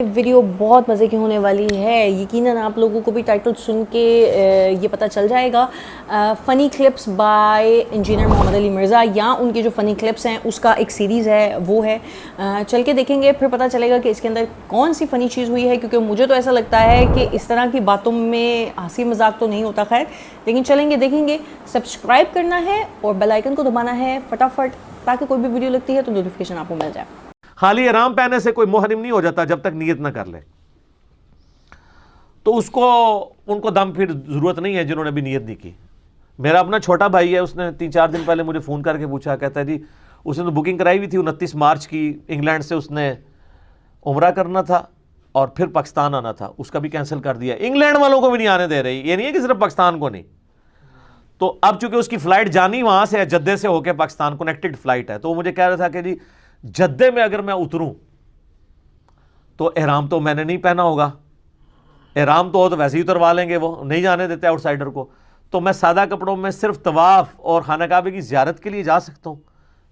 Video بہت مزے کی ہونے والی ہے، یقیناً آپ لوگوں کو بھی ٹائٹل سن کے یہ پتہ چل جائے گا۔ فنی کلپس بائی انجینئر محمد علی مرزا، یا ان کے جو فنی کلپس ہیں اس کا ایک سیریز ہے، وہ ہے، چل کے دیکھیں گے پھر پتہ چلے گا کہ اس کے اندر کون سی فنی چیز ہوئی ہے، کیونکہ مجھے تو ایسا لگتا ہے کہ اس طرح کی باتوں میں ہنسی مذاق تو نہیں ہوتا، خیر لیکن چلیں گے دیکھیں گے۔ سبسکرائب کرنا ہے اور بیل آئیکن کو دبانا ہے فٹافٹ، تاکہ کوئی بھی ویڈیو لگتی ہے تو نوٹیفیکیشن آپ کو مل جائے۔ خالی احرام پہننے سے کوئی محرم نہیں ہو جاتا جب تک نیت نہ کر لے، تو ان کو دم پھر ضرورت نہیں ہے جنہوں نے بھی نیت نہیں کی۔ میرا اپنا چھوٹا بھائی ہے، اس نے 3-4 دن پہلے مجھے فون کر کے پوچھا، کہتا ہے جی اس نے تو بکنگ کرائی ہوئی تھی 29 مارچ کی، انگلینڈ سے اس نے عمرہ کرنا تھا اور پھر پاکستان آنا تھا، اس کا بھی کینسل کر دیا۔ انگلینڈ والوں کو بھی نہیں آنے دے رہی، یہ نہیں ہے کہ صرف پاکستان کو نہیں۔ تو اب چونکہ اس کی فلائٹ جانی وہاں سے ہے، جدے سے ہو کے پاکستان، کنیکٹڈ فلائٹ ہے، تو وہ مجھے کہہ رہا تھا کہ جی جدے میں اگر میں اتروں تو احرام تو میں نے نہیں پہنا ہوگا، احرام تو ویسے ہی اتروا لیں گے، وہ نہیں جانے دیتے آؤٹ سائڈر کو، تو میں سادہ کپڑوں میں صرف طواف اور خانہ کعبہ کی زیارت کے لیے جا سکتا ہوں۔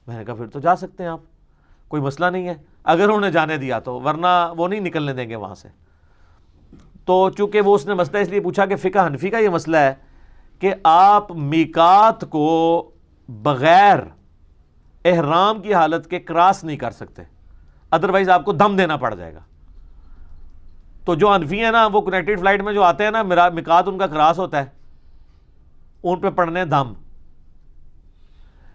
میں نے کہا پھر تو جا سکتے ہیں آپ، کوئی مسئلہ نہیں ہے اگر انہوں نے جانے دیا تو، ورنہ وہ نہیں نکلنے دیں گے وہاں سے۔ تو چونکہ وہ اس نے مسئلہ اس لیے پوچھا کہ فقہ حنفی کا یہ مسئلہ ہے کہ آپ میقات کو بغیر احرام کی حالت کے کراس نہیں کر سکتے، ادروائز آپ کو دم دینا پڑ جائے گا۔ تو جو حنفی ہیں نا، وہ کنیکٹڈ فلائٹ میں جو آتے ہیں نا، میقات ان کا کراس ہوتا ہے، ان پہ پڑھنے دم۔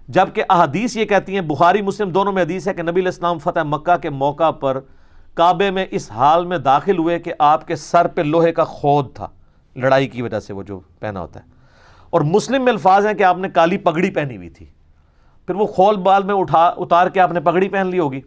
جبکہ احادیث یہ کہتی ہیں، بخاری مسلم دونوں میں حدیث ہے کہ نبی علیہ السلام فتح مکہ کے موقع پر کعبے میں اس حال میں داخل ہوئے کہ آپ کے سر پہ لوہے کا خود تھا، لڑائی کی وجہ سے وہ جو پہنا ہوتا ہے، اور مسلم میں الفاظ ہیں کہ آپ نے کالی پگڑی پہنی ہوئی تھی، پھر وہ خول بال میں اتار کے آپ نے پگڑی پہن لی ہوگی۔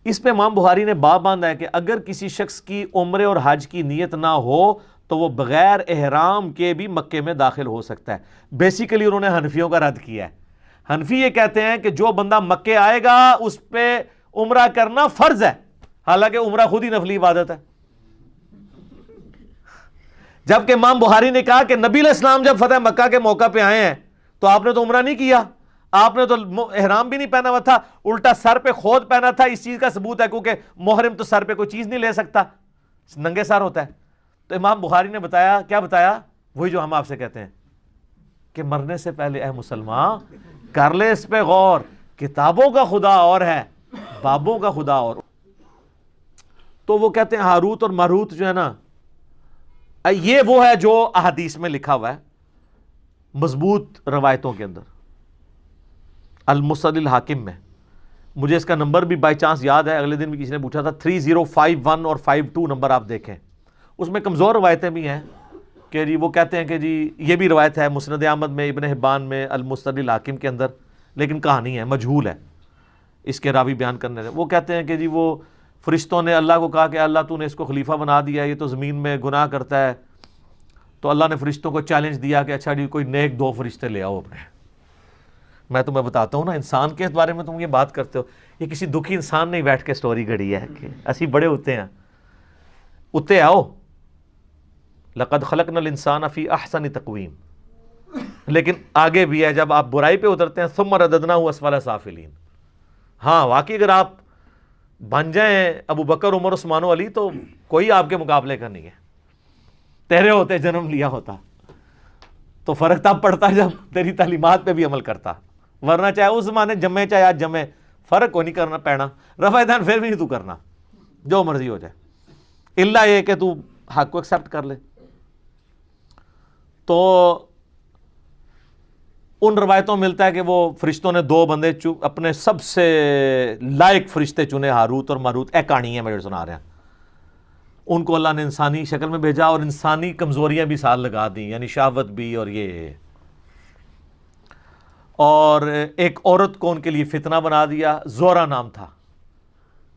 اس پہ امام بخاری نے باب باندھا ہے کہ اگر کسی شخص کی عمرے اور حج کی نیت نہ ہو تو وہ بغیر احرام کے بھی مکے میں داخل ہو سکتا ہے۔ بیسیکلی انہوں نے حنفیوں کا رد کیا ہے۔ حنفی یہ کہتے ہیں کہ جو بندہ مکے آئے گا اس پہ عمرہ کرنا فرض ہے، حالانکہ عمرہ خود ہی نفلی عبادت ہے۔ جبکہ امام بخاری نے کہا کہ نبی علیہ السلام جب فتح مکہ کے موقع پہ آئے ہیں تو آپ نے تو عمرہ نہیں کیا، آپ نے تو احرام بھی نہیں پہنا ہوا تھا، الٹا سر پہ خود پہنا تھا۔ اس چیز کا ثبوت ہے کیونکہ محرم تو سر پہ کوئی چیز نہیں لے سکتا، ننگے سر ہوتا ہے۔ تو امام بخاری نے بتایا، کیا بتایا؟ وہی جو ہم آپ سے کہتے ہیں کہ مرنے سے پہلے اے مسلمان کر لے اس پہ غور، کتابوں کا خدا اور ہے، بابوں کا خدا اور۔ تو وہ کہتے ہیں ہاروت اور ماروت جو ہے نا، یہ وہ ہے جو احادیث میں لکھا ہوا ہے مضبوط روایتوں کے اندر، المسند الحاکم میں۔ مجھے اس کا نمبر بھی بائی چانس یاد ہے، اگلے دن بھی کسی نے پوچھا تھا، 3051 اور 52 نمبر آپ دیکھیں، اس میں کمزور روایتیں بھی ہیں کہ جی وہ کہتے ہیں کہ جی یہ بھی روایت ہے مسند احمد میں، ابن حبان میں، المسند الحاکم کے اندر، لیکن کہانی ہے، مجہول ہے اس کے راوی بیان کرنے سے۔ وہ کہتے ہیں کہ جی وہ فرشتوں نے اللہ کو کہا کہ اللہ تو نے اس کو خلیفہ بنا دیا، یہ تو زمین میں گناہ کرتا ہے، تو اللہ نے فرشتوں کو چیلنج دیا کہ اچھا جی کوئی نیک 2 فرشتے لے آؤ اپنے۔ میں تمہیں بتاتا ہوں نا، انسان کے بارے میں تم یہ بات کرتے ہو، یہ کسی دکھی انسان نے بیٹھ کے سٹوری گھڑی ہے کہ اسی بڑے ہوتے ہیں، اتے آؤ، لقد خلقنا الانسان فی احسن تقویم۔ لیکن آگے بھی ہے، جب آپ برائی پہ اترتے ہیں، ثم رددناہ اسفل سافلین۔ ہاں واقعی اگر آپ بن جائیں ابو بکر، عمر، عثمان و علی تو کوئی آپ کے مقابلے کا نہیں ہے، تیرے ہوتے جنم لیا ہوتا تو فرق تب پڑتا جب تیری تعلیمات پہ بھی عمل کرتا، ورنہ چاہے اس زمانے جمے چاہے آج جمے، فرق کوئی نہیں کرنا پینا، رفع دین پھر بھی نہیں تو کرنا، جو مرضی ہو جائے، اللہ یہ کہ تو حق کو ایکسیپٹ کر لے۔ تو ان روایتوں میں ملتا ہے کہ وہ فرشتوں نے 2 بندے اپنے سب سے لائق فرشتے چنے، ہاروت اور ماروت، کہانی ہے میں سنا رہا ہیں، ان کو اللہ نے انسانی شکل میں بھیجا اور انسانی کمزوریاں بھی ساتھ لگا دیں، یعنی شہوت بھی، اور یہ، اور ایک عورت کو ان کے لیے فتنہ بنا دیا، زورا نام تھا،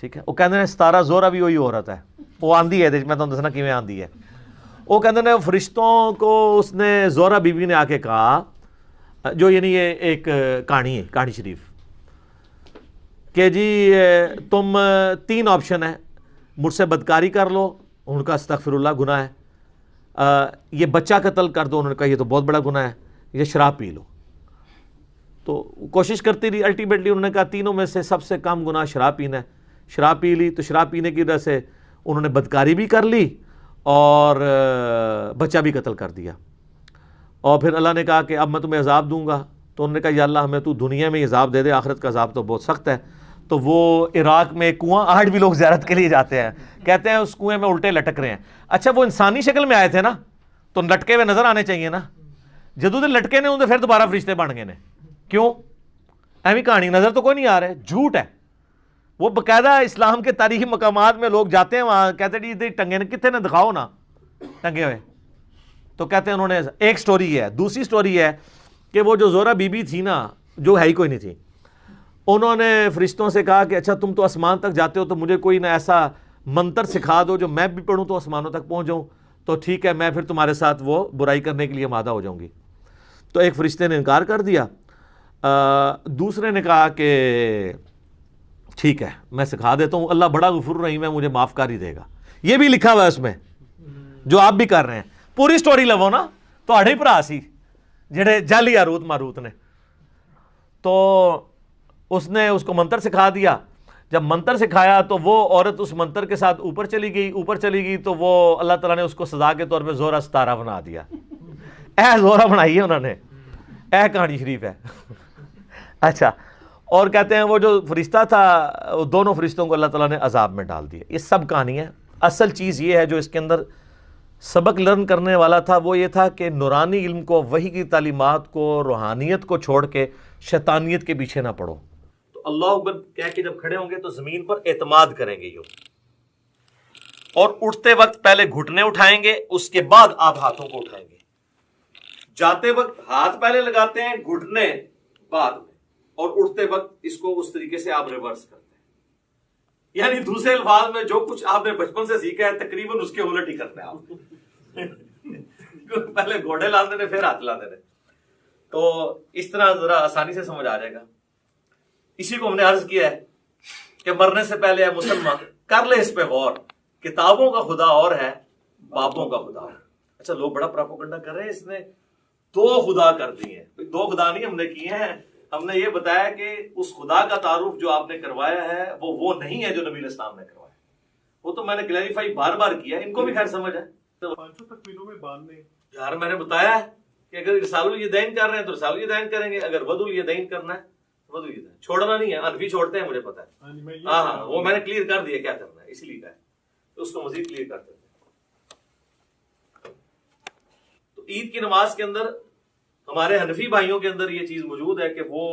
ٹھیک ہے۔ وہ کہتے ہیں 17 زورا بھی وہی عورت ہے، وہ آندھی ہے، میں تمہیں دسنا کیویں آندھی ہے۔ وہ کہتے ہیں فرشتوں کو اس نے، زورا بیوی نے آ کے کہا، جو یعنی یہ ایک کہانی ہے، کہانی شریف، کہ جی تم 3 آپشن ہیں، مجھ سے بدکاری کر لو، ان کا استغفر اللہ گناہ ہے، یہ بچہ قتل کر دو، انہوں نے کہا یہ تو بہت بڑا گناہ ہے، یہ شراب پی لو۔ تو کوشش کرتی رہی، الٹیمیٹلی انہوں نے کہا تینوں میں سے سب سے کم گناہ شراب پینا ہے۔ شراب پی لی، تو شراب پینے کی وجہ سے انہوں نے بدکاری بھی کر لی اور بچہ بھی قتل کر دیا. اور پھر اللہ نے کہا کہ اب میں تمہیں عذاب دوں گا. تو انہوں نے کہا یا اللہ ہمیں تو دنیا میں عذاب دے دے, آخرت کا عذاب تو بہت سخت ہے. تو وہ عراق میں کنواں, آج بھی لوگ زیارت کے لیے جاتے ہیں, کہتے ہیں اس کنویں میں الٹے لٹک رہے ہیں. اچھا وہ انسانی شکل میں آئے تھے نا, تو لٹکے ہوئے نظر آنے چاہیے نا. جدو دے لٹکے نے ہوں تو پھر دوبارہ فرشتے بن گئے نے. کیوں ایویں کہانی, نظر تو کوئی نہیں آ رہے, جھوٹ ہے. وہ باقاعدہ اسلام کے تاریخی مقامات میں لوگ جاتے ہیں, وہاں کہتے ہیں جی ٹنگے نے کتنے نے دکھاؤ نا ٹنگے ہوئے. تو کہتے ہیں انہوں نے, ایک سٹوری ہے. دوسری سٹوری ہے کہ وہ جو زورا بی بی تھی نا, جو ہے ہی کوئی نہیں تھی, انہوں نے فرشتوں سے کہا کہ اچھا تم تو آسمان تک جاتے ہو تو مجھے کوئی نہ ایسا منتر سکھا دو جو میں بھی پڑھوں تو آسمانوں تک پہنچ جاؤں. تو ٹھیک ہے, میں پھر تمہارے ساتھ وہ برائی کرنے کے لیے آمادہ ہو جاؤں گی. تو ایک فرشتے نے انکار کر دیا. دوسرے نے کہا کہ ٹھیک ہے میں سکھا دیتا ہوں, اللہ بڑا غفور رحیم ہے, مجھے معاف کر ہی دے گا. یہ بھی لکھا ہوا ہے اس میں جو آپ بھی کر رہے ہیں. پوری سٹوری لو نا تہاڈے بھرا سی جڑے جعلی ہاروت ماروت نے. تو اس نے اس کو منتر سکھا دیا. جب منتر سکھایا تو وہ عورت اس منتر کے ساتھ اوپر چلی گئی تو وہ اللہ تعالیٰ نے اس کو سزا کے طور پہ زورا ستارہ بنا دیا. زورا بنائی ہے انہوں نے, کہانی شریف ہے. اچھا, اور کہتے ہیں وہ جو فرشتہ تھا, دونوں فرشتوں کو اللہ تعالیٰ نے عذاب میں ڈال دیا. یہ سب کہانی ہے. اصل چیز یہ ہے جو اس کے اندر سبق لرن کرنے والا تھا, وہ یہ تھا کہ نورانی علم کو, وحی کی تعلیمات کو, روحانیت کو چھوڑ کے شیطانیت کے پیچھے نہ پڑو. تو اللہ اکبر کہہ کے جب کھڑے ہوں گے تو زمین پر اعتماد کریں گے یوں, اور اٹھتے وقت پہلے گھٹنے اٹھائیں گے, اس کے بعد آپ ہاتھوں کو اٹھائیں گے. جاتے وقت ہاتھ پہلے لگاتے ہیں, گھٹنے بعد میں, اور اٹھتے وقت اس کو اس طریقے سے آپ ریورس کرتے ہیں. یعنی دوسرے الفاظ میں جو کچھ آپ نے بچپن سے سیکھا ہے تقریباً اس کے الٹ ہی کرتے ہیں آپ. پہلے گھوڑے لاندے نے پھر ہاتھ لاندے نے. تو اس طرح ذرا آسانی سے سمجھ آ جائے گا. اسی کو ہم نے عرض کیا ہے کہ مرنے سے پہلے ہے مسلمان کر لے اس پہ غور, کتابوں کا خدا اور ہے, باپوں کا خدا اور. اچھا لوگ بڑا پراپوگنڈا کر رہے ہیں, اس نے 2 خدا کر دیے ہیں. 2 خدا نہیں ہم نے کیے ہیں, ہم نے یہ بتایا کہ اس خدا کا تعارف جو آپ نے کروایا ہے وہ نہیں ہے جو نبی علیہ السلام نے کروایا. وہ تو میں نے کلیریفائی بار بار کیا, ان کو بھی خیر سمجھ ہے. 500 تکمیلوں میں باندھنے یار میں نے بتایا ہے کہ اگر رسال الیدین کر رہے ہیں تو رسال الیدین کریں گے, اگر ود الیدین کرنا ہے ود الیدین, چھوڑنا نہیں ہے. انفی چھوڑتے ہیں مجھے پتا ہے, ہاں وہ میں نے کلیئر کر دیا کیا کرنا ہے, اسی لیے کہا ہے تو اس کو مزید کلیئر کرتے ہیں. تو عید کی نماز کے اندر ہمارے حنفی بھائیوں کے اندر یہ چیز موجود ہے کہ وہ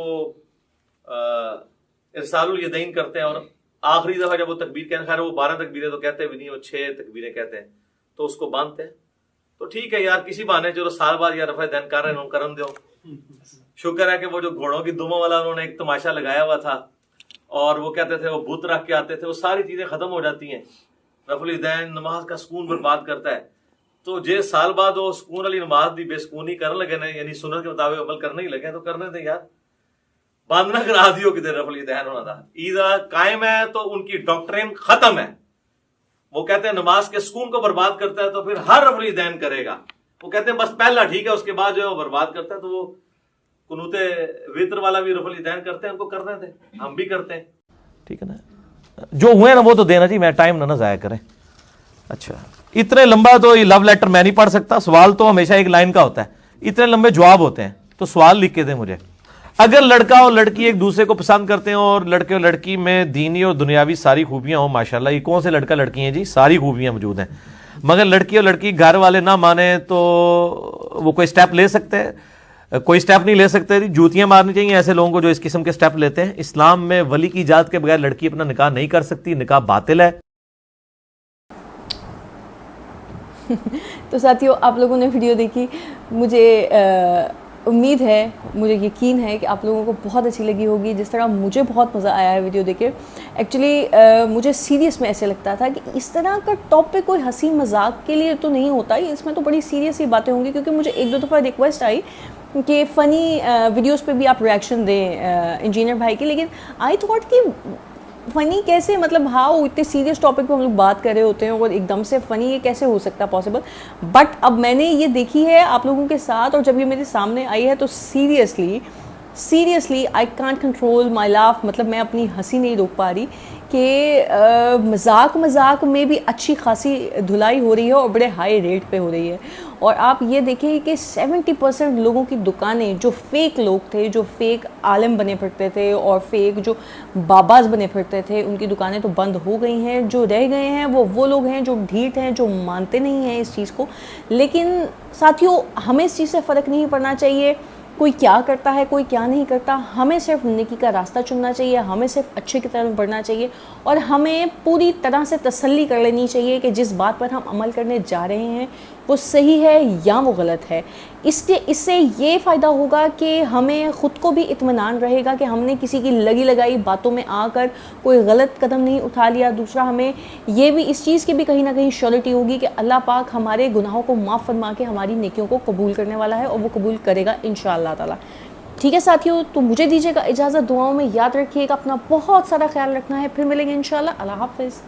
ارسال الیدین کرتے ہیں, اور آخری دفعہ جب وہ تکبیر کہتے ہیں, خیر وہ 12 تکبیریں تو کہتے بھی نہیں, وہ 6 تکبیریں کہتے ہیں, تو اس کو باندھتے ہیں. تو ٹھیک ہے یار, کسی بہانے جو سال بعد یا رفع دین کر رہے ہیں کرن دو. شکر ہے کہ وہ جو گھوڑوں کی دموں والا انہوں نے ایک تماشا لگایا ہوا تھا, اور وہ کہتے تھے وہ بت رکھ کے آتے تھے, وہ ساری چیزیں ختم ہو جاتی ہیں. رفع الیدین نماز کا سکون برباد کرتا ہے. تو جے سال بعد وہ سکون والی نماز دی بے سکونی کرنے لگے نا, یعنی سنت کے مطابق عمل کرنے ہی لگے, تو کرنے تھے یار, باندھنا کرا دیو کدھر. رفع الیدین ہونا تھا, عید قائم ہے تو ان کی ڈاکٹرین ختم ہے. وہ کہتے ہیں نماز کے سکون کو برباد کرتا ہے تو پھر ہر رفع الیدین کرے گا. وہ کہتے ہیں بس پہلا ٹھیک ہے, اس کے بعد جو ہے وہ برباد کرتا ہے. تو وہ قنوت وتر والا بھی رفع الیدین کرتے ہیں, ان کو کرنے تھے, ہم بھی کرتے ہیں. ٹھیک ہے نا, جو ہوئے نا وہ تو دینا جی, میں ٹائم نہ ضائع کریں. اچھا اتنے لمبا تو یہ لو لیٹر میں نہیں پڑھ سکتا, سوال تو ہمیشہ ایک لائن کا ہوتا ہے, اتنے لمبے جواب ہوتے ہیں, تو سوال لکھ کے دیں مجھے. اگر لڑکا اور لڑکی ایک دوسرے کو پسند کرتے ہیں اور لڑکے اور لڑکی میں دینی اور دنیاوی ساری خوبیاں ہوں, ماشاءاللہ یہ کون سے لڑکا لڑکی ہیں جی, ساری خوبیاں موجود ہیں, مگر لڑکی اور لڑکی گھر والے نہ مانیں تو وہ کوئی سٹیپ لے سکتے ہیں؟ کوئی سٹیپ نہیں لے سکتے. جوتیاں مارنی چاہیے ایسے لوگوں کو جو اس قسم کے سٹیپ لیتے ہیں. اسلام میں ولی کی اجازت کے بغیر لڑکی اپنا نکاح نہیں کر سکتی, نکاح باطل ہے. تو ساتھیو آپ لوگوں نے ویڈیو دیکھی, مجھے امید ہے, مجھے یقین ہے کہ آپ لوگوں کو بہت اچھی لگی ہوگی, جس طرح مجھے بہت مزہ آیا ہے ویڈیو دیکھ کے. ایکچولی مجھے سیریس میں ایسے لگتا تھا کہ اس طرح کا ٹاپک کوئی ہنسی مذاق کے لیے تو نہیں ہوتا, اس میں تو بڑی سیریس ہی باتیں ہوں گی, کیونکہ مجھے 1-2 دفعہ ریکویسٹ آئی کہ فنی ویڈیوز پہ بھی آپ ریئیکشن دیں انجینئر بھائی کی, لیکن آئی تھاٹ کہ فنی کیسے, مطلب ہاؤ اتنے سیریس ٹاپک پہ ہم لوگ بات کر رہے ہوتے ہیں اور ایک دم سے فنی یہ کیسے ہو سکتا ہے پاسبل. بٹ اب میں نے یہ دیکھی ہے آپ لوگوں کے ساتھ, اور جب یہ میرے سامنے آئی ہے تو seriously I can't control my laugh, مطلب میں اپنی ہنسی نہیں روک پا رہی کہ مذاق میں بھی اچھی خاصی دھلائی ہو رہی ہے اور بڑے ہائی ریٹ پہ ہو رہی ہے. اور آپ یہ دیکھیں کہ 70% لوگوں کی دکانیں جو فیک لوگ تھے, جو فیک عالم بنے پھرتے تھے اور فیک جو باباز بنے پھرتے تھے, ان کی دکانیں تو بند ہو گئی ہیں. جو رہ گئے ہیں وہ لوگ ہیں جو ڈھیٹ ہیں, جو مانتے نہیں ہیں اس چیز کو. لیکن ساتھیوں, ہمیں اس چیز سے فرق نہیں پڑنا چاہیے کوئی کیا کرتا ہے کوئی کیا نہیں کرتا. ہمیں صرف نیکی کا راستہ چننا چاہیے, ہمیں صرف اچھے کی طرف بڑھنا چاہیے, اور ہمیں پوری طرح سے تسلی کر لینی چاہیے کہ جس بات پر ہم عمل کرنے جا رہے ہیں وہ صحیح ہے یا وہ غلط ہے. اس سے یہ فائدہ ہوگا کہ ہمیں خود کو بھی اطمینان رہے گا کہ ہم نے کسی کی لگی لگائی باتوں میں آ کر کوئی غلط قدم نہیں اٹھا لیا. دوسرا, ہمیں یہ بھی اس چیز کی بھی کہیں نہ کہیں شیورٹی ہوگی کہ اللہ پاک ہمارے گناہوں کو معاف فرما کے ہماری نیکیوں کو قبول کرنے والا ہے, اور وہ قبول کرے گا انشاءاللہ تعالی. ٹھیک ہے ساتھیوں, تو مجھے دیجیے گا اجازت. دعاؤں میں یاد رکھیے گا, اپنا بہت سارا خیال رکھنا ہے. پھر ملیں گے انشاءاللہ. اللہ حافظ.